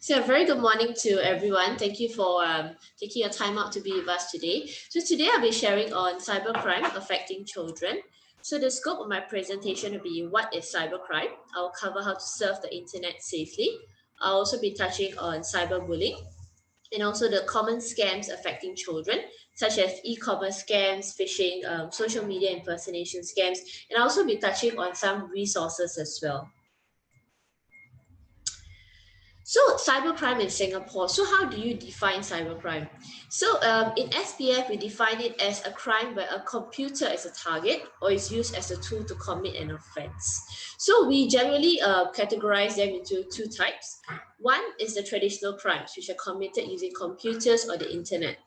So a very good morning to everyone. Thank you for taking your time out to be with us today. So today I'll be sharing on cybercrime affecting children. So the scope of my presentation will be what is cybercrime. I'll cover how to surf the internet safely. I'll also be touching on cyberbullying and also the common scams affecting children, such as e-commerce scams, phishing, social media impersonation scams, and I'll also be touching on some resources as well. So cybercrime in Singapore. So how do you define cybercrime? So in SPF, we define it as a crime where a computer is a target or is used as a tool to commit an offense. So we generally categorize them into two types. One is the traditional crimes, which are committed using computers or the internet.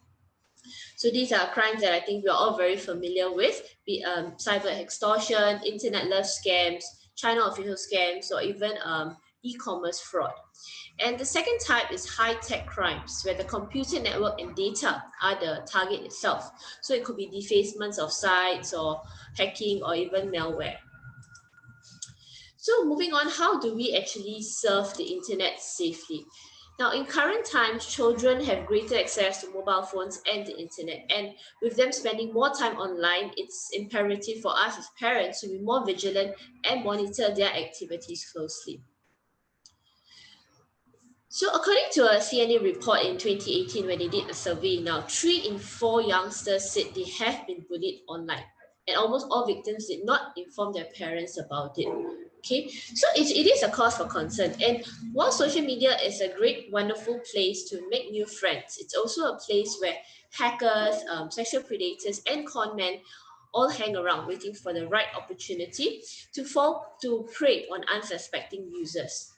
So these are crimes that I think we're all very familiar with, be cyber extortion, internet love scams, China official scams, or even e-commerce fraud. And the second type is high-tech crimes, where the computer network and data are the target itself. So it could be defacements of sites or hacking or even malware. So moving on, how do we actually surf the internet safely? Now, in current times, children have greater access to mobile phones and the internet. And with them spending more time online, it's imperative for us as parents to be more vigilant and monitor their activities closely. So according to a CNA report in 2018, when they did a survey, now 3 in 4 youngsters said they have been bullied online, and almost all victims did not inform their parents about it. Okay, so it is a cause for concern. And while social media is a great, wonderful place to make new friends, it's also a place where hackers, sexual predators, and con men all hang around waiting for the right opportunity to prey on unsuspecting users.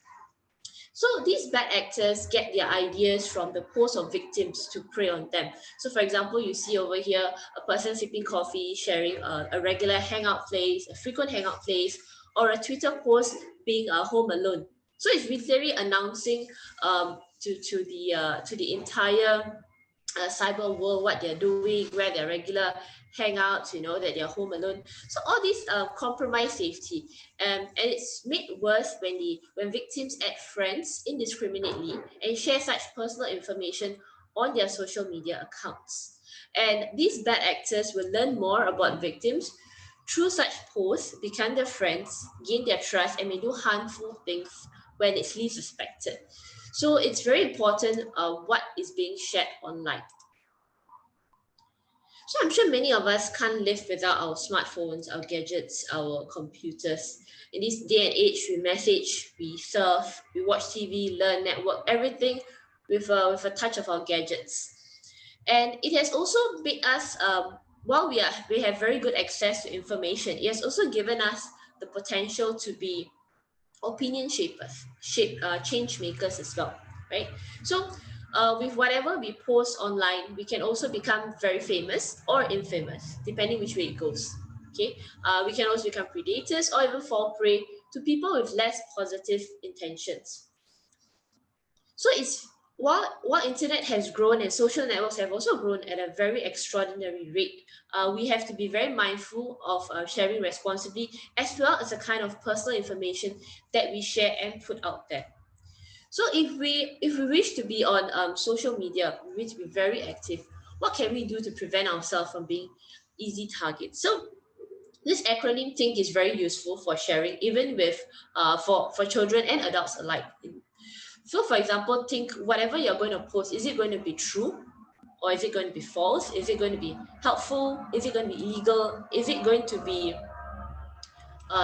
So these bad actors get their ideas from the posts of victims to prey on them. So for example, you see over here a person sipping coffee, sharing a regular hangout place, a frequent hangout place, or a Twitter post being home alone. So it's literally announcing to the entire cyber world what they're doing, where their regular hangouts, that they're home alone. So all these compromise safety, and it's made worse when victims add friends indiscriminately and share such personal information on their social media accounts. And these bad actors will learn more about victims through such posts, become their friends, gain their trust, and may do harmful things when it's least suspected. So it's very important what is being shared online. So I'm sure many of us can't live without our smartphones, our gadgets, our computers. In this day and age, we message, we surf, we watch TV, learn, network, everything with a touch of our gadgets. And it has also made us, while we have very good access to information, it has also given us the potential to be opinion shapers, change makers as well, right? So with whatever we post online, we can also become very famous or infamous, depending which way it goes. Okay, we can also become predators or even fall prey to people with less positive intentions. So it's while internet has grown and social networks have also grown at a very extraordinary rate, we have to be very mindful of sharing responsibly, as well as the kind of personal information that we share and put out there. So if we wish to be on social media, we wish to be very active, what can we do to prevent ourselves from being easy targets? So this acronym think is very useful for sharing, even with for children and adults alike. So for example, think whatever you're going to post, is it going to be true? Or is it going to be false? Is it going to be helpful? Is it going to be illegal? Is it going to be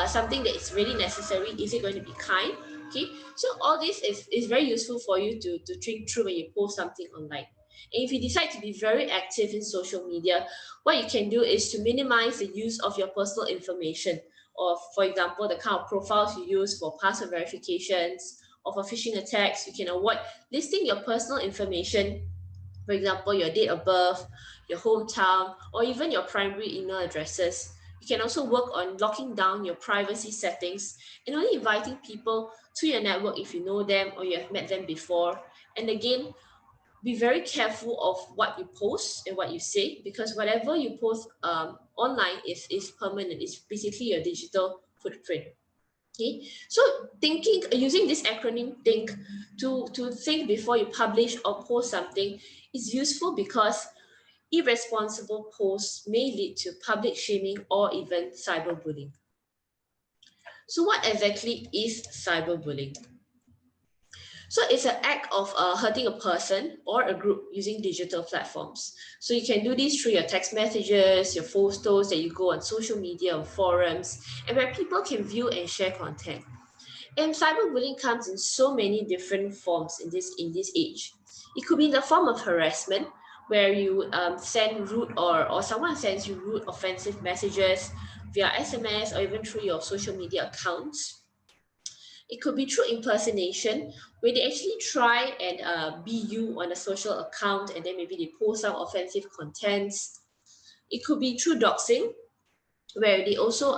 something that is really necessary? Is it going to be kind? Okay, so all this is very useful for you to think through when you post something online. And if you decide to be very active in social media, what you can do is to minimize the use of your personal information, or for example, the kind of profiles you use for password verifications or for phishing attacks. You can avoid listing your personal information, for example, your date of birth, your hometown, or even your primary email addresses. You can also work on locking down your privacy settings and only inviting people to your network if you know them or you have met them before. And again, be very careful of what you post and what you say, because whatever you post online is permanent. It's basically your digital footprint. Okay, so using this acronym think to think before you publish or post something is useful because irresponsible posts may lead to public shaming or even cyberbullying. So what exactly is cyberbullying? So it's an act of hurting a person or a group using digital platforms. So you can do this through your text messages, your photos that you go on social media or forums, and where people can view and share content. And cyberbullying comes in so many different forms in this age. It could be in the form of harassment, where you send rude or someone sends you rude, offensive messages via SMS or even through your social media accounts. It could be through impersonation, where they actually try and be you on a social account and then maybe they post some offensive contents. It could be through doxing, where they also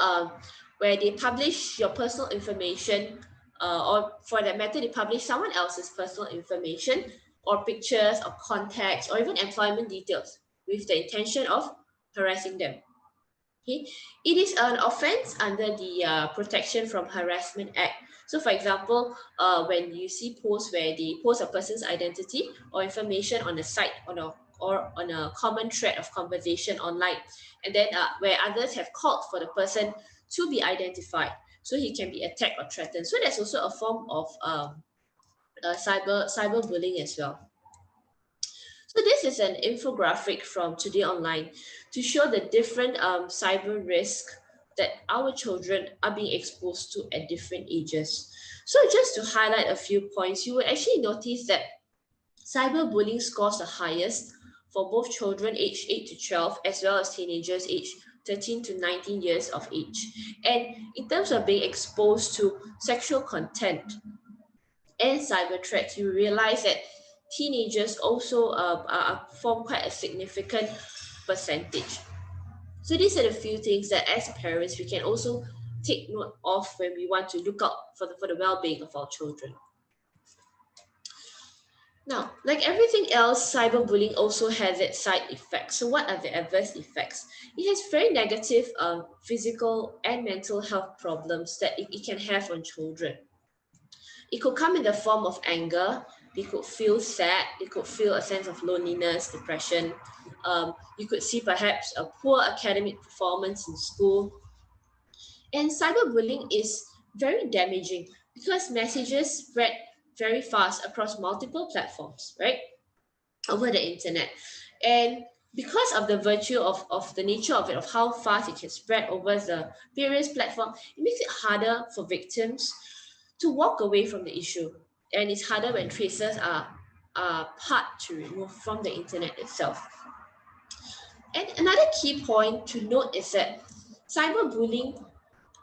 where they publish your personal information, or for that matter, they publish someone else's personal information or pictures or contacts or even employment details with the intention of harassing them. Okay, it is an offense under the Protection from Harassment Act. So, for example, when you see posts where they post a person's identity or information on a site or on a common thread of conversation online, and then where others have called for the person to be identified, so he can be attacked or threatened. So that's also a form of cyberbullying as well. So this is an infographic from Today Online to show the different cyber risk that our children are being exposed to at different ages. So just to highlight a few points, you will actually notice that cyberbullying scores the highest for both children aged 8 to 12 as well as teenagers aged 13 to 19 years of age. And in terms of being exposed to sexual content and cyber threats, you realize that teenagers also form quite a significant percentage. So these are the few things that as parents we can also take note of when we want to look out for the well-being of our children. Now, like everything else, cyberbullying also has its side effects. So what are the adverse effects? It has very negative physical and mental health problems that it can have on children. It could come in the form of anger. They could feel sad. They could feel a sense of loneliness, depression. You could see perhaps a poor academic performance in school. And cyberbullying is very damaging because messages spread very fast across multiple platforms, right? Over the internet. And because of the virtue of the nature of it, of how fast it can spread over the various platforms, it makes it harder for victims to walk away from the issue. And it's harder when traces are hard to remove from the internet itself. And another key point to note is that cyberbullying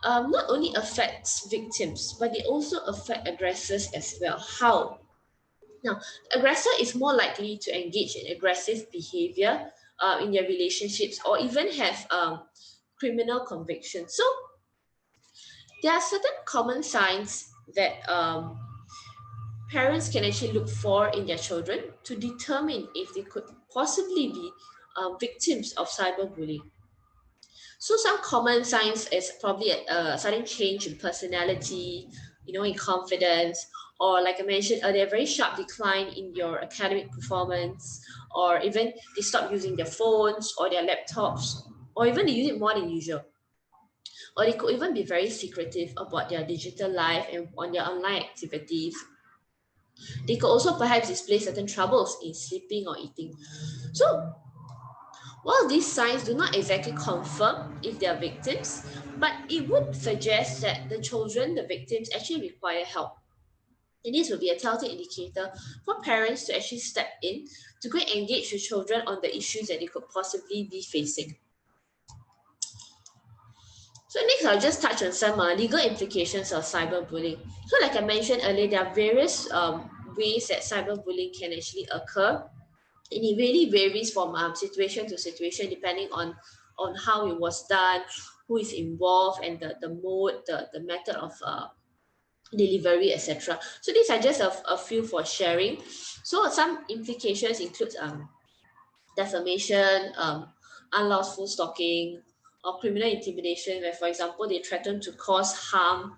not only affects victims, but they also affect aggressors as well. How? Now, aggressor is more likely to engage in aggressive behavior in their relationships or even have criminal convictions. So, there are certain common signs that parents can actually look for in their children to determine if they could possibly be victims of cyberbullying. So some common signs is probably a sudden change in personality, in confidence, or like I mentioned earlier, very sharp decline in your academic performance, or even they stop using their phones or their laptops, or even they use it more than usual. Or they could even be very secretive about their digital life and on their online activities. They could also perhaps display certain troubles in sleeping or eating. So while these signs do not exactly confirm if they are victims, but it would suggest that the children, the victims, actually require help. And this will be a telltale indicator for parents to actually step in to go and engage with children on the issues that they could possibly be facing. So next, I'll just touch on some legal implications of cyberbullying. So like I mentioned earlier, there are various ways that cyberbullying can actually occur, and it really varies from situation to situation depending on how it was done, who is involved, and the mode, the method of delivery, etc. So these are just a few for sharing. So some implications include defamation, unlawful stalking, or criminal intimidation, where, for example, they threaten to cause harm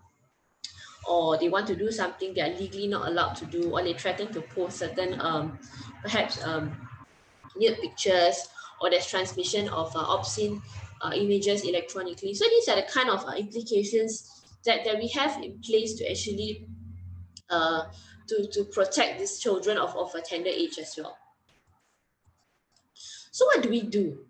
or they want to do something they are legally not allowed to do, or they threaten to post certain perhaps nude pictures, or there's transmission of obscene images electronically. So these are the kind of implications that we have in place to actually uh, to protect these children of a tender age as well. So what do we do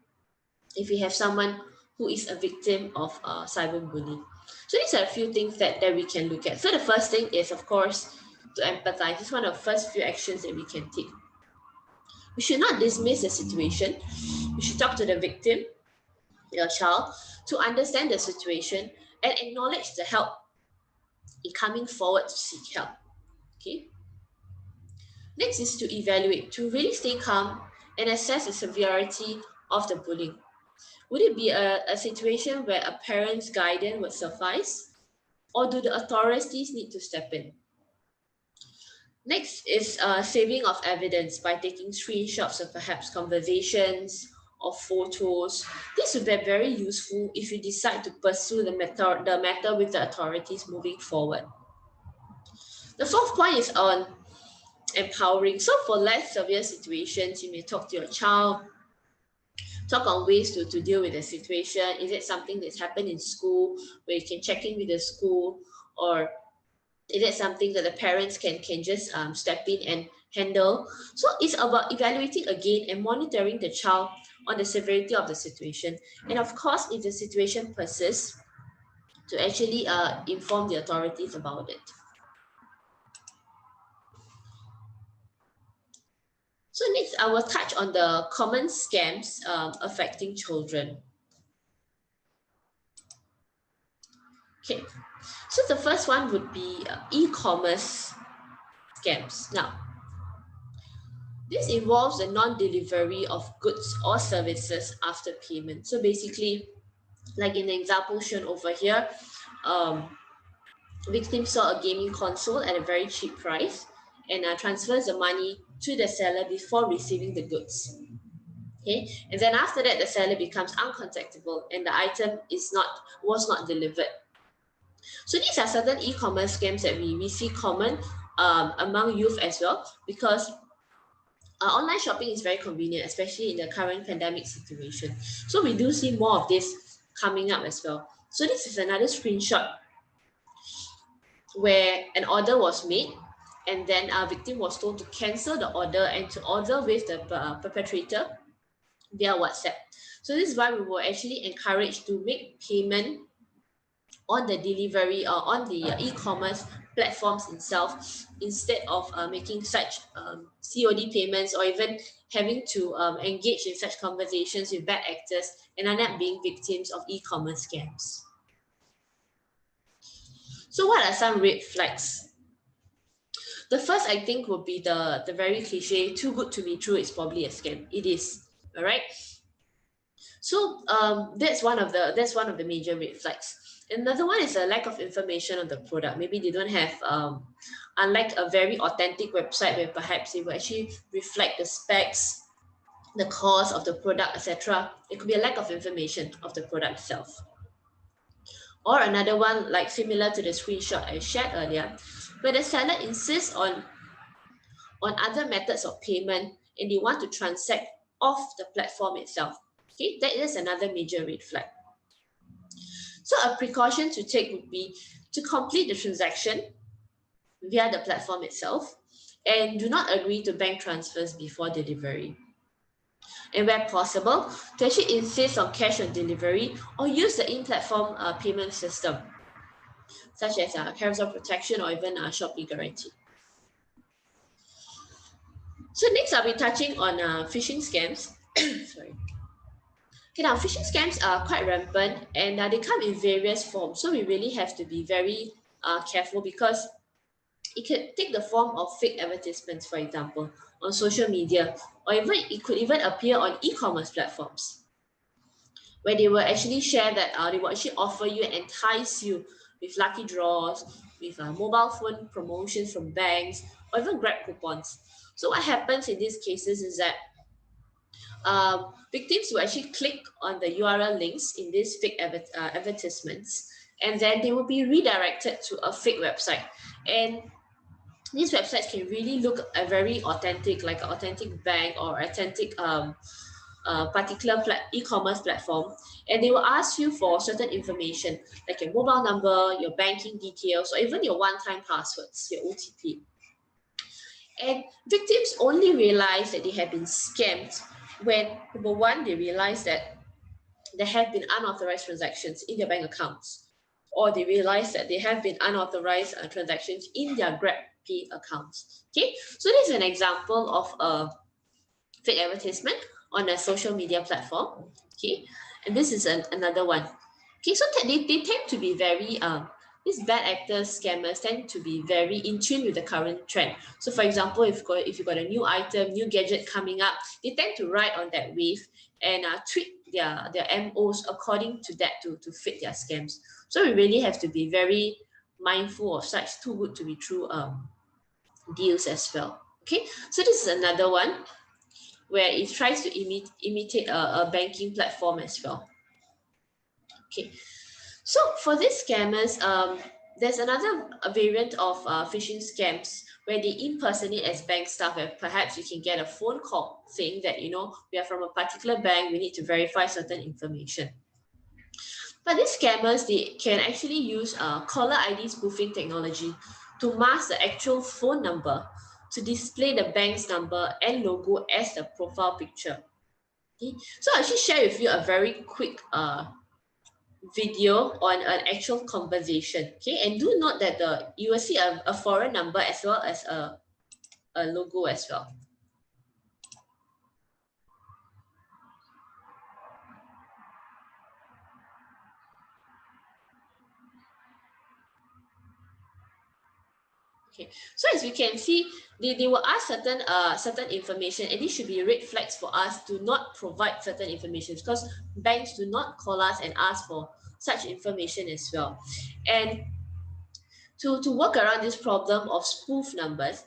if we have someone who is a victim of cyberbullying? So these are a few things that we can look at. So the first thing is, of course, to empathize. It's one of the first few actions that we can take. We should not dismiss the situation. We should talk to the victim, your child, to understand the situation and acknowledge the help in coming forward to seek help. Okay. Next is to evaluate, to really stay calm and assess the severity of the bullying. Would it be a situation where a parent's guidance would suffice, or do the authorities need to step in? Next is saving of evidence by taking screenshots of perhaps conversations or photos. This would be very useful if you decide to pursue the matter with the authorities moving forward. The fourth point is on empowering. So for less severe situations, you may talk to your child, talk on ways to deal with the situation. Is it something that's happened in school where you can check in with the school, or is it something that the parents can just step in and handle? So it's about evaluating again and monitoring the child on the severity of the situation. And of course, if the situation persists, to actually inform the authorities about it. So next, I will touch on the common scams affecting children. Okay, so the first one would be e-commerce scams. Now, this involves the non-delivery of goods or services after payment. So basically, like in the example shown over here, victim saw a gaming console at a very cheap price and transfers the money to the seller before receiving the goods. Okay, and then after that, the seller becomes uncontactable and the item was not delivered. So these are certain e-commerce scams that we see common among youth as well, because online shopping is very convenient, especially in the current pandemic situation. So we do see more of this coming up as well. So this is another screenshot where an order was made, and then our victim was told to cancel the order and to order with the perpetrator via WhatsApp. So this is why we were actually encouraged to make payment on the delivery or on the e-commerce platforms itself, instead of making such COD payments, or even having to engage in such conversations with bad actors and end up being victims of e-commerce scams. So what are some red flags? The first, I think, would be the very cliche, too good to be true, it's probably a scam. It is, all right? So that's one of the major red flags. Another one is a lack of information on the product. Maybe they don't have, unlike a very authentic website where perhaps they will actually reflect the specs, the cost of the product, etc. It could be a lack of information of the product itself. Or another one, like similar to the screenshot I shared earlier, where the seller insists on other methods of payment and they want to transact off the platform itself. Okay, that is another major red flag. So a precaution to take would be to complete the transaction via the platform itself and do not agree to bank transfers before delivery. And where possible, to actually insist on cash on delivery or use the in-platform payment system, such as Carousel Protection or even Shopee Guarantee. So next, I'll be touching on phishing scams. Sorry. Okay, now phishing scams are quite rampant and they come in various forms. So we really have to be very careful, because it could take the form of fake advertisements, for example, on social media, or even it could even appear on e-commerce platforms, where they will actually share that they will actually offer you and entice you with lucky draws, with mobile phone promotions from banks, or even Grab coupons. So what happens in these cases is that victims will actually click on the URL links in these fake advertisements, and then they will be redirected to a fake website. And these websites can really look very authentic, like an authentic bank or authentic particular e-commerce platform, and they will ask you for certain information like your mobile number, your banking details, or even your one-time passwords, your OTP. And victims only realize that they have been scammed when, number one, they realize that there have been unauthorized transactions in their bank accounts, or they realize that there have been unauthorized transactions in their GrabPay accounts. Okay, so this is an example of a fake advertisement on a social media platform. Okay, and this is another one. Okay, so they tend to be very these bad actors, scammers tend to be very in tune with the current trend. So for example, if you've got a new item, new gadget coming up, they tend to ride on that wave and tweak their MOs according to that to fit their scams. So we really have to be very mindful of such too good to be true deals as well. Okay, so this is another one where it tries to imitate a banking platform as well. Okay, so for these scammers, there's another variant of phishing scams where they impersonate as bank staff, where perhaps you can get a phone call saying that, you know, we are from a particular bank, we need to verify certain information. But these scammers, they can actually use caller ID spoofing technology to mask the actual phone number to display the bank's number and logo as the profile picture. Okay, so I'll actually share with you a very quick video on an actual conversation. Okay, and do note that you will see a foreign number as well as a logo as well. Okay, so as we can see, they will ask certain information, and these should be red flags for us to not provide certain information, because banks do not call us and ask for such information as well. And to work around this problem of spoof numbers,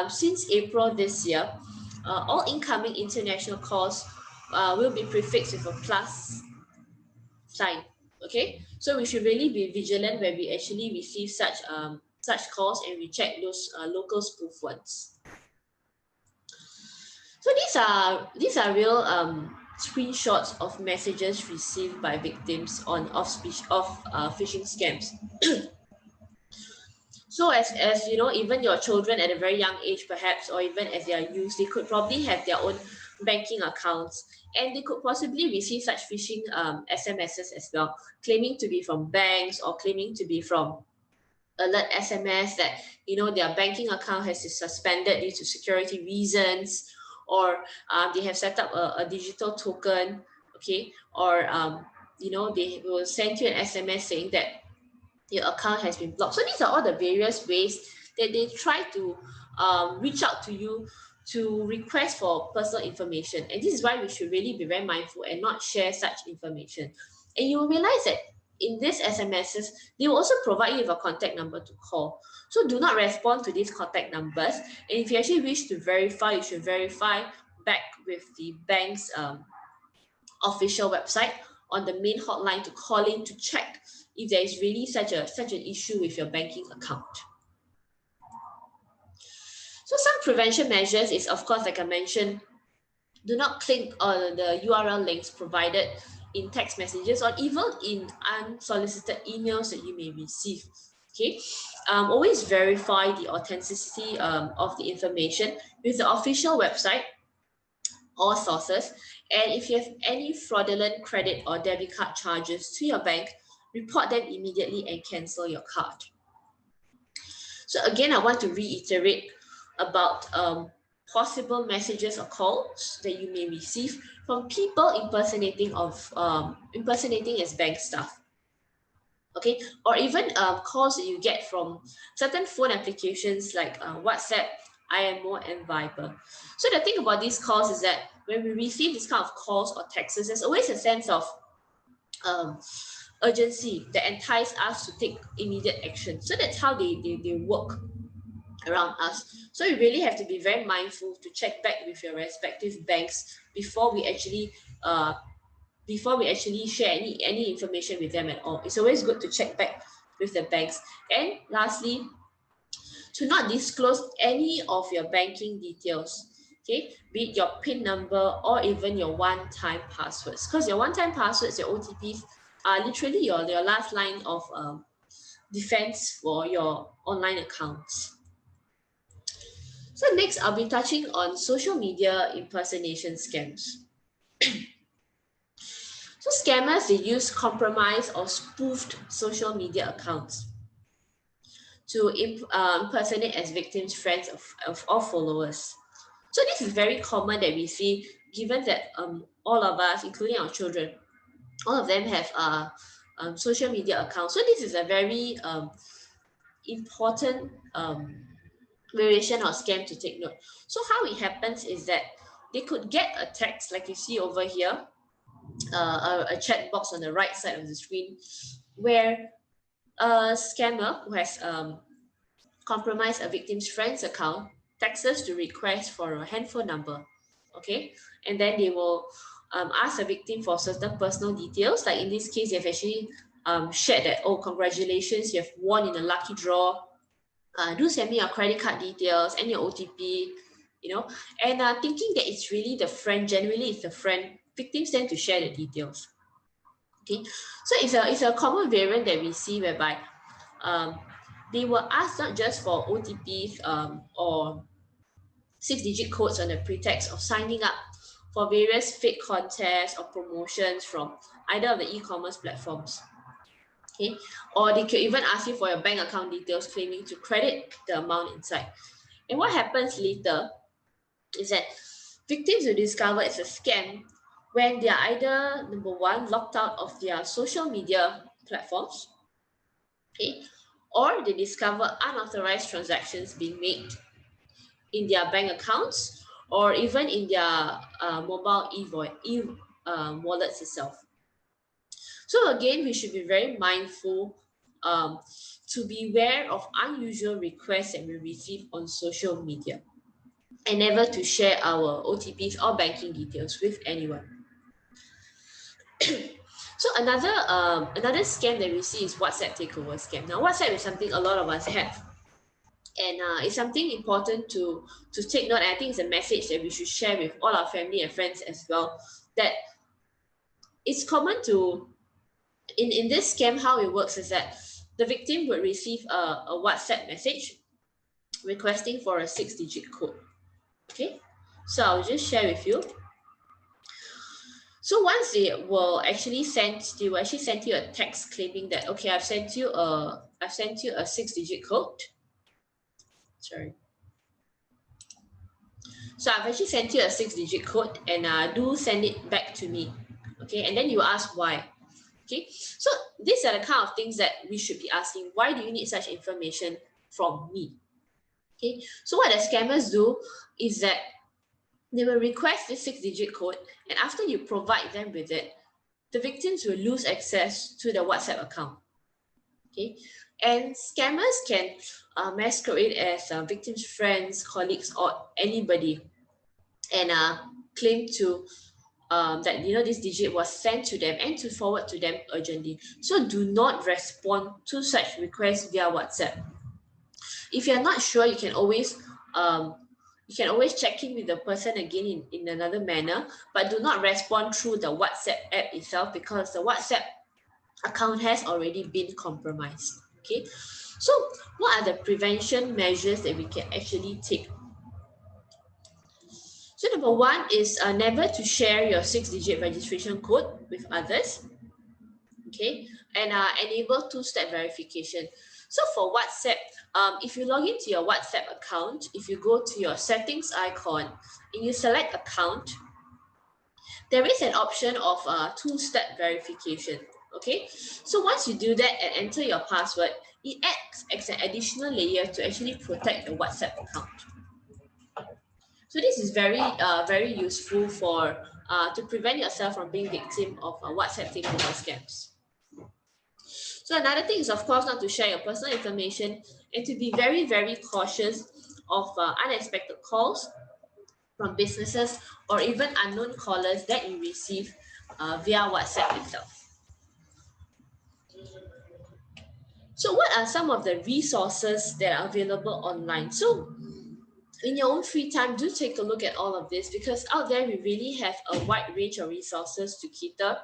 since April this year, all incoming international calls will be prefixed with a plus sign. Okay, so we should really be vigilant when we actually receive such calls, and we check those local spoof ones. So these are real screenshots of messages received by victims of phishing scams. So as you know, even your children at a very young age, perhaps, or even as they are youth, they could probably have their own banking accounts, and they could possibly receive such phishing SMSs as well, claiming to be from banks or claiming to be from alert SMS that, you know, their banking account has been suspended due to security reasons, or they have set up a digital token. Okay, or you know, they will send you an SMS saying that your account has been blocked. So these are all the various ways that they try to reach out to you to request for personal information. And this is why we should really be very mindful and not share such information. And you will realize that in these SMSs, they will also provide you with a contact number to call. So do not respond to these contact numbers. And if you actually wish to verify, you should verify back with the bank's official website on the main hotline to call in to check if there is really such an issue with your banking account. So some prevention measures is, of course, like I mentioned, do not click on the URL links provided in text messages or even in unsolicited emails that you may receive. Okay, always verify the authenticity of the information with the official website or sources. And if you have any fraudulent credit or debit card charges to your bank, report them immediately and cancel your card. So again, I want to reiterate about possible messages or calls that you may receive from people impersonating as bank staff. Okay, or even calls that you get from certain phone applications like WhatsApp, IMO, and Viber. So the thing about these calls is that when we receive this kind of calls or texts, there's always a sense of urgency that entice us to take immediate action. So that's how they work around us. So you really have to be very mindful to check back with your respective banks before we actually before we actually share any information with them at all. It's always good to check back with the banks. And lastly, to not disclose any of your banking details, okay, be it your PIN number or even your one-time passwords, because your one-time passwords, your OTPs, are literally your last line of defense for your online accounts. So next, I'll be touching on social media impersonation scams. So scammers, they use compromised or spoofed social media accounts to impersonate as victims, friends, or followers. So this is very common that we see, given that all of us, including our children, all of them have social media accounts. So this is a very important variation or scam to take note. So how it happens is that they could get a text like you see over here, a chat box on the right side of the screen, where a scammer who has compromised a victim's friend's account texts us to request for a handphone number, okay? And then they will ask the victim for certain personal details. Like in this case, they've actually shared that, oh, congratulations, you have won in a lucky draw. Do send me your credit card details and your OTP, you know, and thinking that it's really the friend, generally it's the friend, victims tend to share the details. Okay, so it's a common variant that we see whereby they will ask not just for OTPs or 6-digit codes on the pretext of signing up for various fake contests or promotions from either of the e-commerce platforms. Okay, or they could even ask you for your bank account details, claiming to credit the amount inside. And what happens later is that victims will discover it's a scam when they are either, number one, locked out of their social media platforms, okay, or they discover unauthorized transactions being made in their bank accounts or even in their mobile wallets itself. So again, we should be very mindful to beware of unusual requests that we receive on social media, and never to share our OTPs or banking details with anyone. So another scam that we see is WhatsApp takeover scam. Now, WhatsApp is something a lot of us have, and it's something important to take note. And I think it's a message that we should share with all our family and friends as well. That it's common to in this scam, how it works is that the victim would receive a WhatsApp message requesting for a 6-digit code. Okay, so I'll just share with you. So once they will actually send you a text claiming that, okay, I've sent you a 6-digit code. Sorry. So I've actually sent you a 6-digit code, and do send it back to me. Okay, and then you ask why. Okay, so these are the kind of things that we should be asking. Why do you need such information from me? Okay, so what the scammers do is that they will request this 6-digit code, and after you provide them with it, the victims will lose access to the WhatsApp account. Okay, and scammers can masquerade as victims' friends, colleagues, or anybody, and claim to that this digit was sent to them and to forward to them urgently. So do not respond to such requests via WhatsApp. If you're not sure, you can always check in with the person again in another manner, but do not respond through the WhatsApp app itself, because the WhatsApp account has already been compromised. Okay, so what are the prevention measures that we can actually take? So number one is never to share your 6-digit registration code with others. Okay, and enable 2-step verification. So for WhatsApp, if you log into your WhatsApp account, if you go to your settings icon and you select account, there is an option of 2-step verification. Okay, so once you do that and enter your password, it acts as an additional layer to actually protect the WhatsApp account. So this is very useful for to prevent yourself from being victim of WhatsApp takeover scams. So another thing is, of course, not to share your personal information, and to be very, very cautious of unexpected calls from businesses or even unknown callers that you receive via WhatsApp itself. So what are some of the resources that are available online? So in your own free time, do take a look at all of this, because out there we really have a wide range of resources to cater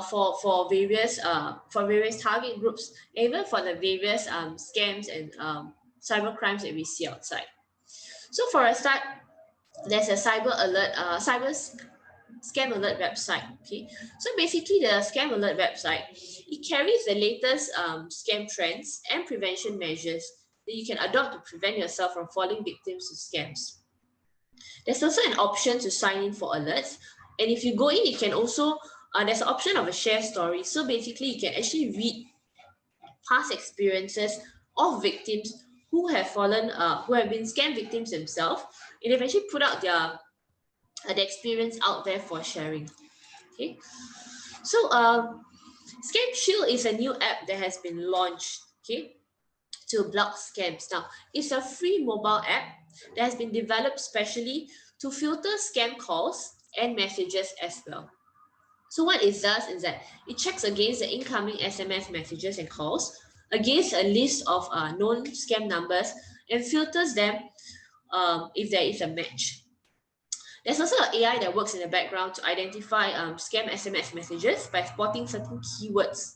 for various target groups, even for the various scams and cyber crimes that we see outside. So for a start, there's a cyber scam alert website. Okay, so basically the scam alert website, it carries the latest scam trends and prevention measures that you can adopt to prevent yourself from falling victims to scams. There's also an option to sign in for alerts, and if you go in, you can also there's an option of a share story. So basically, you can actually read past experiences of victims who have been scam victims themselves, and they've actually put out their experience out there for sharing. Okay, so Scam Shield is a new app that has been launched. Okay, to block scams. Now, it's a free mobile app that has been developed specially to filter scam calls and messages as well. So what it does is that it checks against the incoming SMS messages and calls against a list of known scam numbers and filters them if there is a match. There's also an AI that works in the background to identify scam SMS messages by spotting certain keywords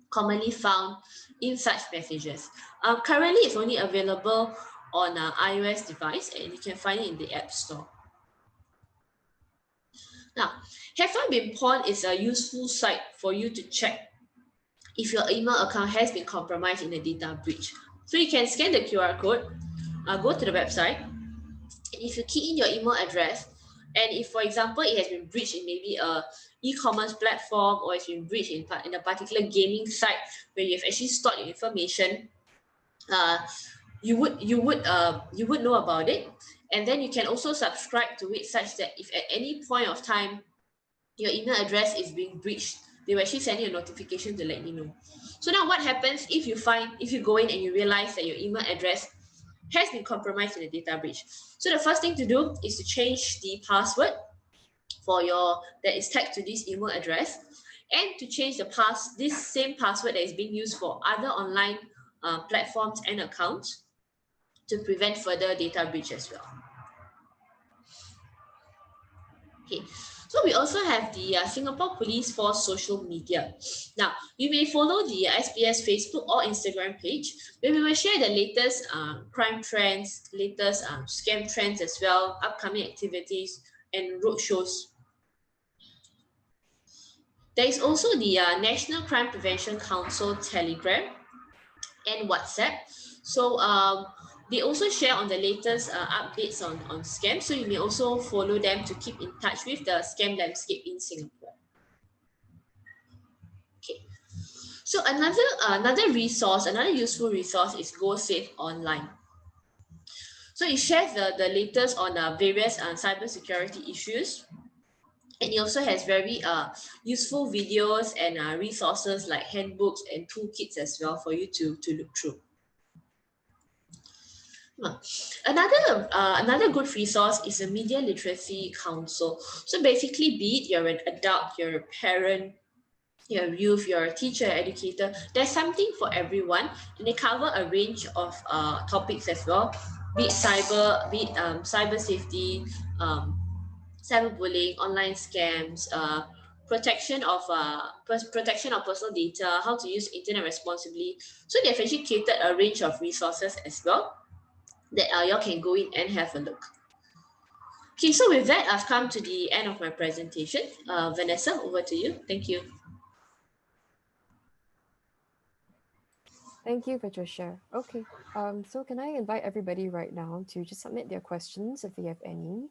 commonly found in such messages. Currently, it's only available on an iOS device, and you can find it in the App Store. Now, Have I Been Pawned is a useful site for you to check if your email account has been compromised in a data breach. So you can scan the QR code, go to the website, and if you key in your email address, and if, for example, it has been breached in maybe a e-commerce platform, or it's been breached in a particular gaming site where you've actually stored your information, uh, you would know about it, and then you can also subscribe to it such that if at any point of time your email address is being breached, they will actually send you a notification to let you know. So now what happens if you go in and you realize that your email address has been compromised in a data breach? So the first thing to do is to change the password that is tagged to this email address, and to change this same password that is being used for other online platforms and accounts to prevent further data breach as well. Okay, so we also have the Singapore Police Force social media. Now, you may follow the SBS Facebook or Instagram page, where we will share the latest crime trends, latest scam trends as well, upcoming activities, and roadshows. There is also the National Crime Prevention Council Telegram and WhatsApp. So they also share on the latest updates on scams. So you may also follow them to keep in touch with the scam landscape in Singapore. Okay. So another useful resource is Go Safe Online. So it shares the latest on various cybersecurity issues, and it also has very useful videos and resources like handbooks and toolkits as well for you to look through. Another good resource is the Media Literacy Council. So basically, be it you're an adult, you're a parent, you're a youth, you're a teacher, educator, there's something for everyone, and they cover a range of topics as well, be it cyber safety, cyberbullying, online scams, protection of personal data, how to use internet responsibly. So they've actually catered a range of resources as well that y'all can go in and have a look. Okay, so with that, I've come to the end of my presentation. Vanessa, over to you. Thank you. Thank you, Patricia. Okay, so can I invite everybody right now to just submit their questions if they have any?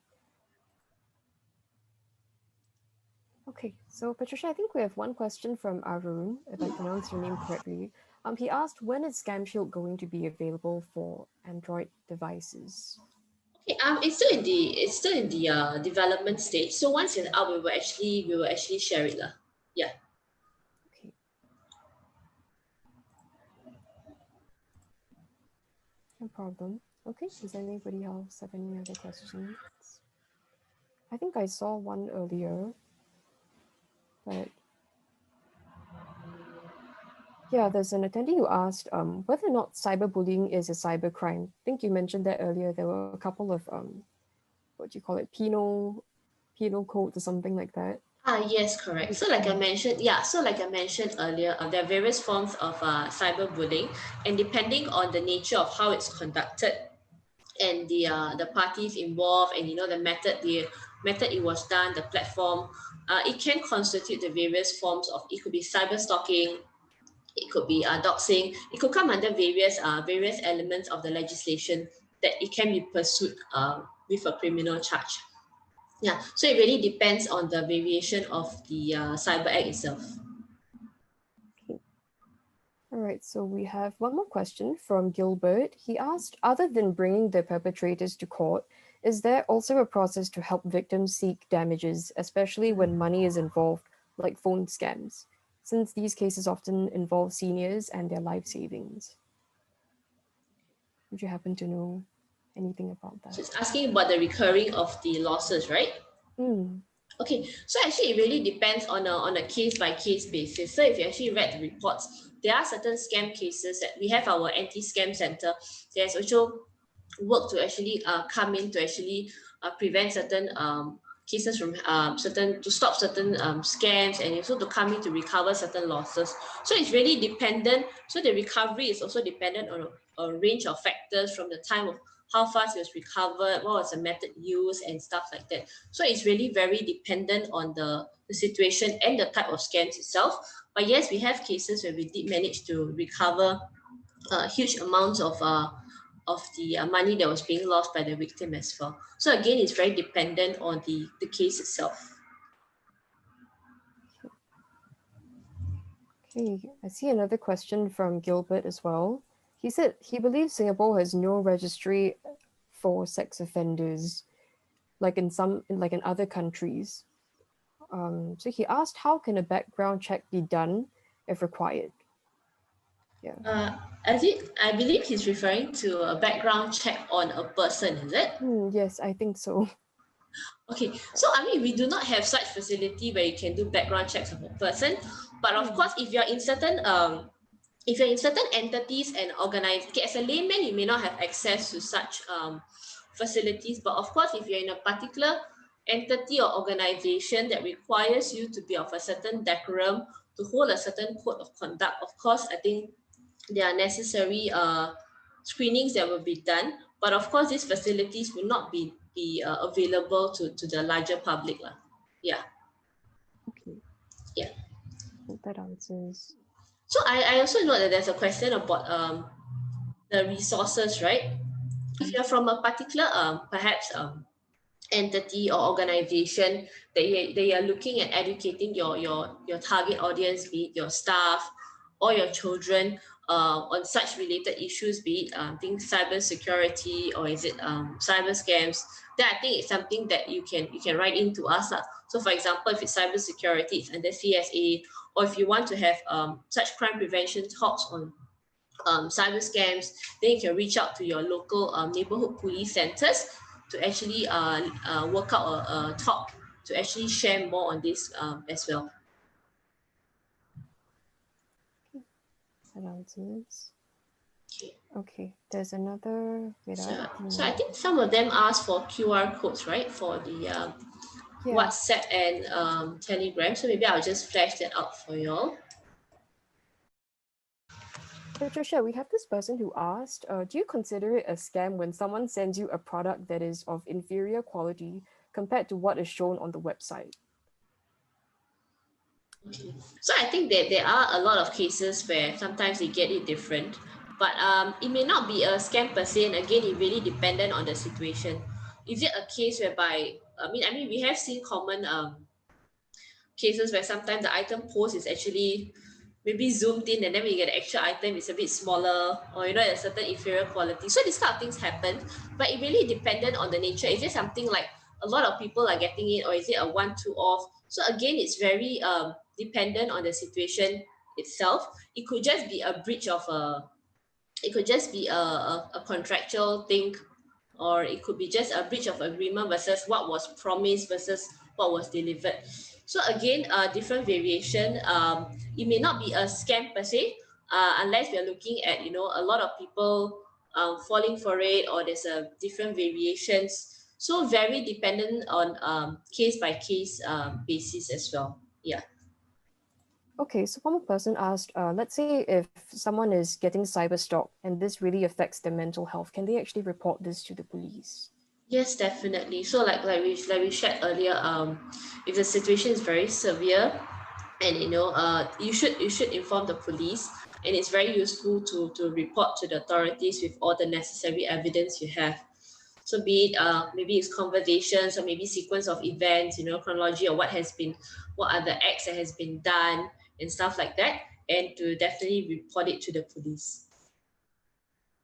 Okay, so Patricia, I think we have one question from Arun, if I pronounced your name correctly. He asked, when is ScamShield going to be available for Android devices? Okay, it's still in the development stage. So once it's out, we will actually share it lah. Yeah. Okay. No problem. Okay, does anybody else have any other questions? I think I saw one earlier. But yeah, there's an attendee who asked whether or not cyberbullying is a cybercrime. I think you mentioned that earlier. There were a couple of what do you call it, penal codes or something like that. Yes, correct. So like I mentioned, yeah, so like I mentioned earlier, there are various forms of cyberbullying, and depending on the nature of how it's conducted and the parties involved, and the method it was done, the platform, it can constitute the various forms of, it could be cyber stalking, it could be doxing, it could come under various elements of the legislation that it can be pursued with a criminal charge. Yeah, so it really depends on the variation of the cyber act itself. Okay. All right, so we have one more question from Gilbert. He asked, other than bringing the perpetrators to court, is there also a process to help victims seek damages, especially when money is involved, like phone scams, since these cases often involve seniors and their life savings? Would you happen to know anything about So that? it's asking about the recurring of the losses, right? Mm, Okay, so actually it really depends on a case by case basis. So if you actually read the reports, there are certain scam cases that we have our anti-scam center. There's also work to actually come in to actually prevent certain cases from certain to stop certain scams, and also to come in to recover certain losses. So it's really dependent. So the recovery is also dependent on a range of factors, from the time of how fast it was recovered, what was the method used, and stuff like that. So it's really very dependent on the situation and the type of scams itself. But yes, we have cases where we did manage to recover huge amounts of the money that was being lost by the victim as well. So again, it's very dependent on the case itself. okay, I see another question from Gilbert as well. He said he believes Singapore has no registry for sex offenders, like in other countries. So he asked, how can a background check be done if required? Yeah. I believe he's referring to a background check on a person, is it? Yes, I think so. Okay, so I mean, we do not have such facility where you can do background checks of a person, but of course, if you're in certain entities and organize, okay, as a layman, you may not have access to such facilities, but of course, if you're in a particular entity or organization that requires you to be of a certain decorum, to hold a certain code of conduct, of course, I think there are necessary screenings that will be done. But of course, these facilities will not be available to the larger public. Yeah, Okay, yeah. that answers. So I also know that there's a question about the resources, right? If you're from a particular perhaps entity or organization that you're looking at educating your target audience, be it your staff or your children, on such related issues, be it things cyber security, or is it cyber scams, then I think it's something that you can write into us. So for example, if it's cyber security, it's under CSA, or if you want to have such crime prevention talks on cyber scams, then you can reach out to your local neighborhood police centers to actually work out a talk to actually share more on this as well. That answers. Okay. Okay, there's another. Wait, So, a few so I more. think some of them ask for QR codes, right, for the Yeah, WhatsApp and Telegram. So maybe I'll just flash that out for you all. Patricia, we have this person who asked, do you consider it a scam when someone sends you a product that is of inferior quality compared to what is shown on the website? Okay. So I think that there are a lot of cases where sometimes they get it different, but it may not be a scam per se. And again, it really dependent on the situation. Is it a case whereby I mean we have seen common cases where sometimes the item post is actually maybe zoomed in, and then when you get the actual item, it's a bit smaller, or a certain inferior quality. So these kind of things happen, but it really depended on the nature. Is it something like a lot of people are getting it, or is it a one-two off? So again, it's very dependent on the situation itself. It could just be a breach of it could just be a contractual thing, or it could be just a breach of agreement versus what was promised versus what was delivered. So again, different variation. It may not be a scam per se, unless we are looking at a lot of people falling for it, or there's a different variations. So very dependent on case by case basis as well. Yeah. Okay, so one more person asked, let's say if someone is getting cyber stalked and this really affects their mental health, can they actually report this to the police? Yes, definitely. So like we shared earlier, if the situation is very severe, and you should inform the police, and it's very useful to report to the authorities with all the necessary evidence you have. So be it maybe it's conversations, or maybe sequence of events, chronology, or what are the acts that has been done and stuff like that, and to definitely report it to the police.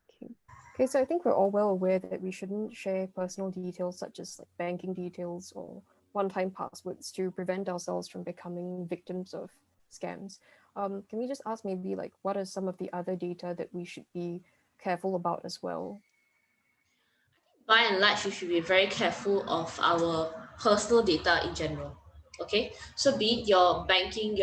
Okay. Okay, so I think we're all well aware that we shouldn't share personal details such as like banking details or one-time passwords to prevent ourselves from becoming victims of scams. Can we just ask maybe like what are some of the other data that we should be careful about as well? By and large, we should be very careful of our personal data in general. Okay, so be it your banking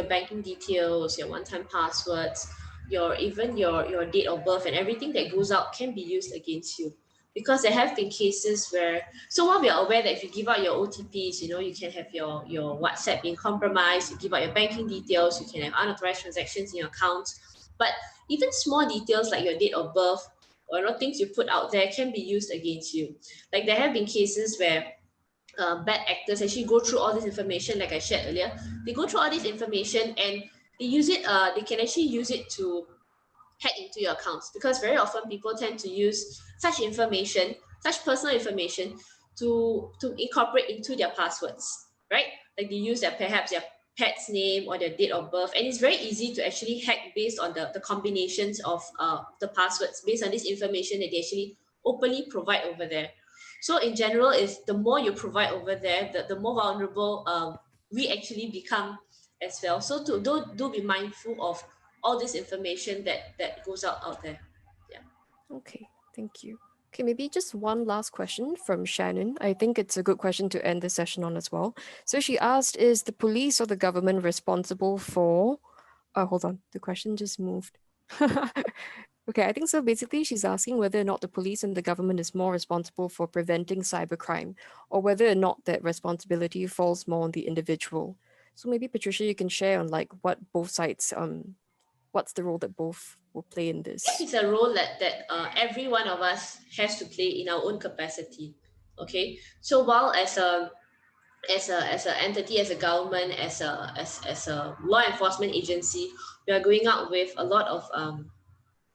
details, your one-time passwords, your date of birth, and everything that goes out can be used against you. Because there have been cases where, so while we are aware that if you give out your OTPs, you can have your WhatsApp being compromised. You give out your banking details, you can have unauthorized transactions in your accounts. But even small details like your date of birth, or things you put out there, can be used against you. Like there have been cases where bad actors actually go through all this information, like I shared earlier. They go through all this information, and they use it. They can actually use it to hack into your accounts, because very often people tend to use such information, such personal information, to incorporate into their passwords, right? Like they use perhaps their pet's name or their date of birth, and it's very easy to actually hack based on the combinations of the passwords, based on this information that they actually openly provide over there. So in general, is the more you provide over there, the more vulnerable we actually become as well. So do be mindful of all this information that goes out there. Yeah. Okay, thank you. Okay, maybe just one last question from Shannon. I think it's a good question to end the session on as well. So she asked, is the police or the government responsible for... hold on, the question just moved. Okay, I think so. Basically, she's asking whether or not the police and the government is more responsible for preventing cybercrime, or whether or not that responsibility falls more on the individual. So maybe Patricia, you can share on like what both sides, what's the role that both will play in this. It's a role that every one of us has to play in our own capacity. Okay, so while as a entity, as a government, as a law enforcement agency, we are going out with a lot of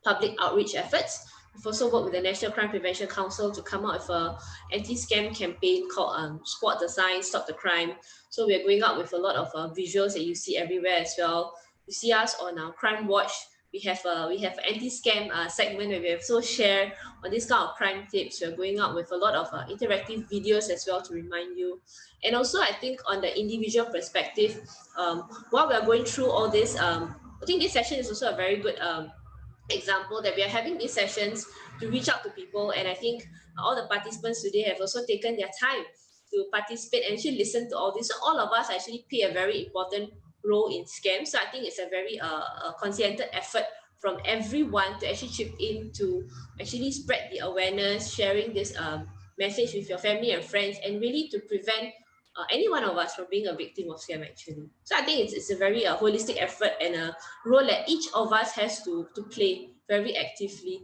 public outreach efforts. We've also worked with the National Crime Prevention Council to come out with a anti-scam campaign called Squat the Sign, Stop the Crime. So we are going out with a lot of visuals that you see everywhere as well. You see us on our Crime Watch. We have anti-scam segment where we also share on this kind of crime tips. We're going out with a lot of interactive videos as well to remind you. And also, I think on the individual perspective, while we are going through all this, I think this session is also a very good example that we are having these sessions to reach out to people. And I think all the participants today have also taken their time to participate and actually listen to all this. So all of us actually play a very important role in scams. So I think it's a very concerted effort from everyone to actually chip in to actually spread the awareness, sharing this message with your family and friends, and really to prevent any one of us from being a victim of scam actually. So I think it's a very holistic effort, and a role that each of us has to play very actively